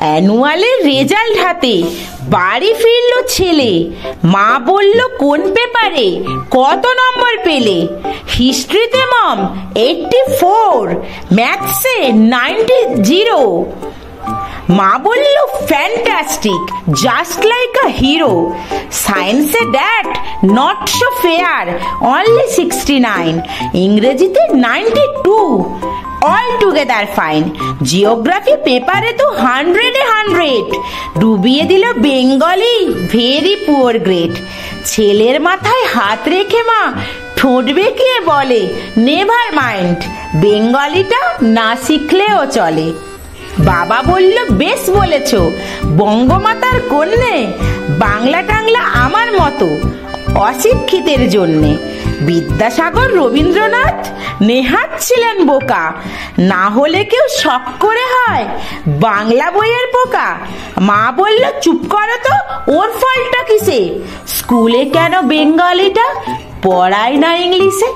অ্যানুয়ালের result হাতে বাড়ি ফিরল ছেলে। মা বলল, কোন পেপারে কত নম্বর পেলে? হিস্ট্রিতে মম 84, ম্যাথসে 90। মা বলল, fantastic, just like a hero. সায়েন্সে dad not so fair, only 69। ইংরেজিতে 92, অল টুগেদার ফাইন। জিওগ্রাফি পেপারে তো 100-এ 100। ডুবিয়ে দিল বেঙ্গলি, ভেরি পুয়ার গ্রেড। ছেলের মাথায় হাত রেখে মা ঠোঁট বেঁকিয়ে বলে, নেভার মাইন্ড, বেঙ্গলিটা না শিখলেও চলে। বাবা বলল, বেশ বলেছ, বঙ্গমাতার কন্যে, বাংলা টাংলা আমার মতো অশিক্ষিতের জন্যে। বিদ্যাসাগর, রবীন্দ্রনাথ, নেহাত ছিলেন বোকা, না হলে কেউ শখ করে হয় বাংলা বইয়ের পোকা। মা বলল, চুপ করো তো, ওর ফলটা কিসে? স্কুলে কেন বেঙ্গলিটা পড়ায় না ইংলিশে?